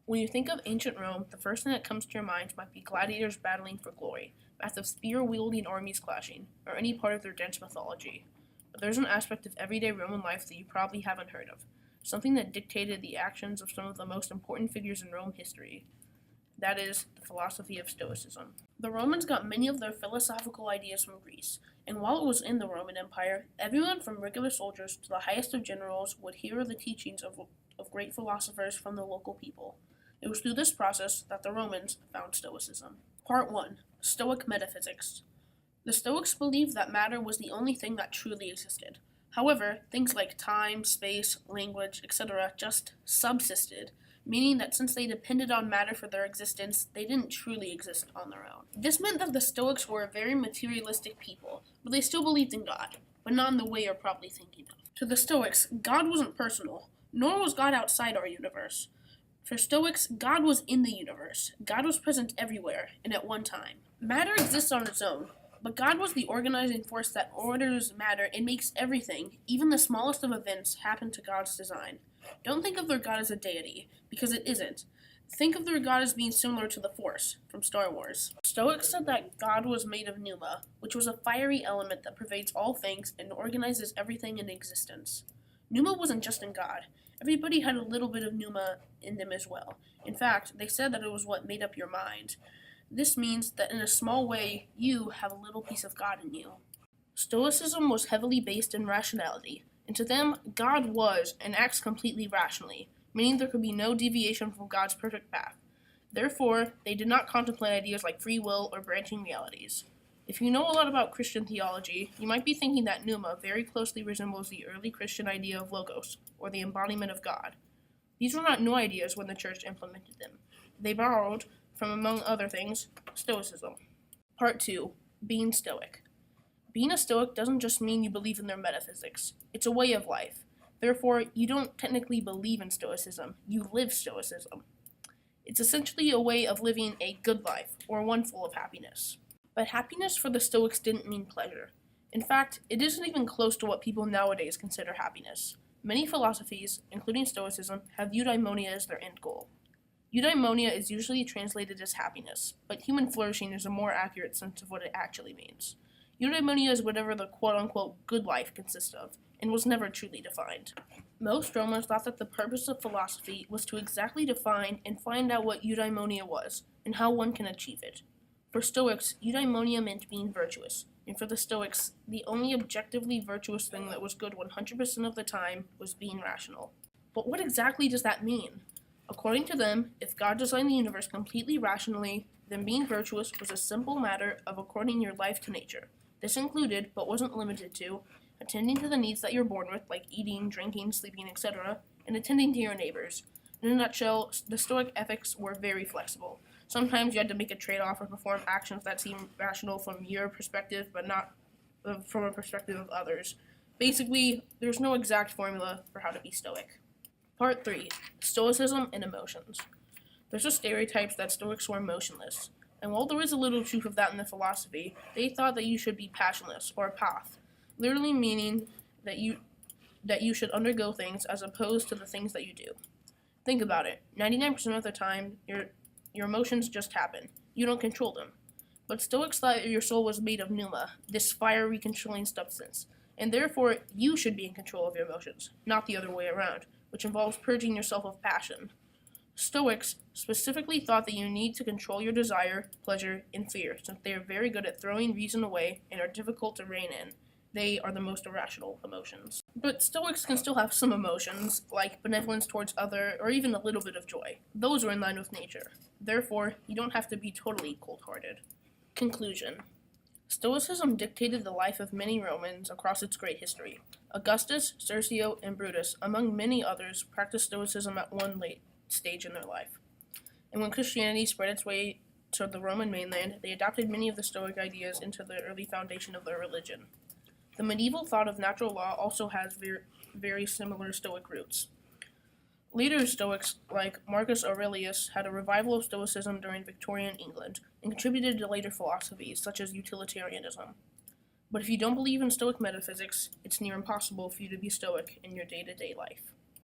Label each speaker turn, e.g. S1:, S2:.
S1: When you think of ancient Rome, the first thing that comes to your mind might be gladiators battling for glory, massive spear-wielding armies clashing, or any part of their dense mythology. But there's an aspect of everyday Roman life that you probably haven't heard of, something that dictated the actions of some of the most important figures in Rome history. That is, the philosophy of Stoicism. The Romans got many of their philosophical ideas from Greece, and while it was in the Roman Empire, everyone from regular soldiers to the highest of generals would hear the teachings of great philosophers from the local people. It was through this process that the Romans found Stoicism. Part 1. Stoic Metaphysics. The Stoics believed that matter was the only thing that truly existed. However, things like time, space, language, etc. just subsisted, meaning that since they depended on matter for their existence, they didn't truly exist on their own. This meant that the Stoics were a very materialistic people, but they still believed in God, but not in the way you're probably thinking of. To the Stoics, God wasn't personal, nor was God outside our universe. For Stoics, God was in the universe. God was present everywhere, and at one time. Matter exists on its own, but God was the organizing force that orders matter and makes everything, even the smallest of events, happen to God's design. Don't think of their God as a deity, because it isn't. Think of their God as being similar to the Force from Star Wars. Stoics said that God was made of pneuma, which was a fiery element that pervades all things and organizes everything in existence. Pneuma wasn't just in God. Everybody had a little bit of pneuma in them as well. In fact, they said that it was what made up your mind. This means that in a small way, you have a little piece of God in you. Stoicism was heavily based in rationality, and to them, God was and acts completely rationally, meaning there could be no deviation from God's perfect path. Therefore, they did not contemplate ideas like free will or branching realities. If you know a lot about Christian theology, you might be thinking that pneuma very closely resembles the early Christian idea of logos, or the embodiment of God. These were not new ideas when the church implemented them. They borrowed from, among other things, Stoicism. Part 2. Being Stoic. Being a Stoic doesn't just mean you believe in their metaphysics. It's a way of life. Therefore, you don't technically believe in Stoicism. You live Stoicism. It's essentially a way of living a good life, or one full of happiness. But happiness for the Stoics didn't mean pleasure. In fact, it isn't even close to what people nowadays consider happiness. Many philosophies, including Stoicism, have eudaimonia as their end goal. Eudaimonia is usually translated as happiness, but human flourishing is a more accurate sense of what it actually means. Eudaimonia is whatever the quote-unquote good life consists of, and was never truly defined. Most Romans thought that the purpose of philosophy was to exactly define and find out what eudaimonia was, and how one can achieve it. For Stoics, eudaimonia meant being virtuous, and for the Stoics, the only objectively virtuous thing that was good 100% of the time was being rational. But what exactly does that mean? According to them, if God designed the universe completely rationally, then being virtuous was a simple matter of according your life to nature. This included, but wasn't limited to, attending to the needs that you're born with, like eating, drinking, sleeping, etc., and attending to your neighbors. In a nutshell, the Stoic ethics were very flexible. Sometimes you had to make a trade-off or perform actions that seem rational from your perspective, but not from a perspective of others. Basically, there's no exact formula for how to be Stoic. Part 3. Stoicism and Emotions. There's a stereotype that Stoics were emotionless, and while there is a little truth of that in the philosophy, they thought that you should be passionless, or path, literally meaning that you should undergo things as opposed to the things that you do. Think about it. 99% of the time, your emotions just happen. You don't control them. But Stoics thought your soul was made of pneuma, this fiery controlling substance, and therefore you should be in control of your emotions, not the other way around, which involves purging yourself of passion. Stoics specifically thought that you need to control your desire, pleasure, and fear, since they are very good at throwing reason away and are difficult to rein in. They are the most irrational emotions. But Stoics can still have some emotions, like benevolence towards others, or even a little bit of joy. Those are in line with nature. Therefore, you don't have to be totally cold-hearted. Conclusion. Stoicism dictated the life of many Romans across its great history. Augustus, Cercio, and Brutus, among many others, practiced Stoicism at one late stage in their life. And when Christianity spread its way to the Roman mainland, they adopted many of the Stoic ideas into the early foundation of their religion. The medieval thought of natural law also has very similar Stoic roots. Later Stoics, like Marcus Aurelius, had a revival of Stoicism during Victorian England and contributed to later philosophies such as utilitarianism. But if you don't believe in Stoic metaphysics, it's near impossible for you to be Stoic in your day-to-day life.